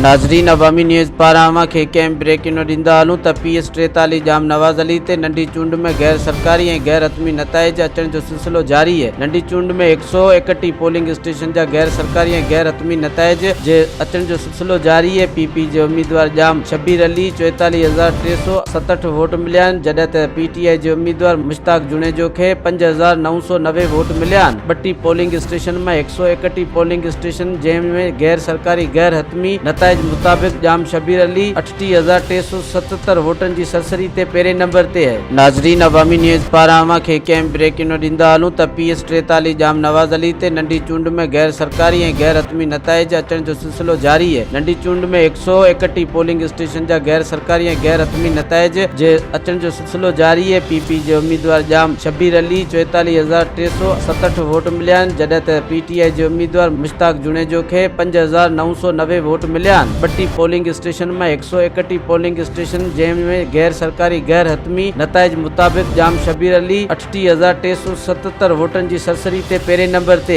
नाज़रीन, अवामी न्यूज़ पारां खे कंहिं ब्रेकिंग ॾींदा हलूं त PS 43 जाम नवाज़ अली ते नंढी चूंड में गैर सरकारी ऐं गैर हतमी नताइज अचण जो सिलसिलो जारी है। नंढी चूंड में 131 पोलिंग स्टेशन जा गैर सरकारी ऐं गैर हतमी नताइज जे अचण जो सिलसिलो जारी है। PP जे उम्मीदवार जाम शब्बीर अली 44,367 वोट मिलिया आहिनि, जॾहिं त PTI जे उम्मीदवार मुश्ताक जुनेजो खे 5,990 वोट मिलिया आहिनि। 32 पोलिंग स्टेशन में 131 पोलिंग स्टेशन जंहिंमें गैर सरकारी गैर हतमी नताइज मुताबिक जाम शब्बीर अली 38,377 वोटन जी सरसरी ते पहिरें नंबर ते है। नाज़रीन, अवामी न्यूज़ पारां खे कंहिं ब्रेकिंग ॾींदा हलूं त PS 43 जाम नवाज़ अली ते नंढी चूंड में गैर सरकारी ऐं गैर हतमी नताइज अचण जो सिलसिलो जारी है। नंढी चूंड में 131 पोलिंग स्टेशन जा गैर सरकारी ऐं गैर हतमी नताइज जे अचण जो सिलसिलो जारी है। PP जे उम्मीदवार जाम शब्बीर अली 44,367 वोट मिलिया आहिनि, जॾहिं त PTI जे उम्मीदवार मुश्ताक जुनेजो खे 5,990 वोट मिलिया आहिनि। 32 पोलिंग स्टेशन में 131 पोलिंग स्टेशन जंहिंमें गैर सरकारी गैर हतमी नताइज मुताबिक जाम शब्बीर अली 38,377 वोटन जी सरसरी ते पहिरें नंबर ते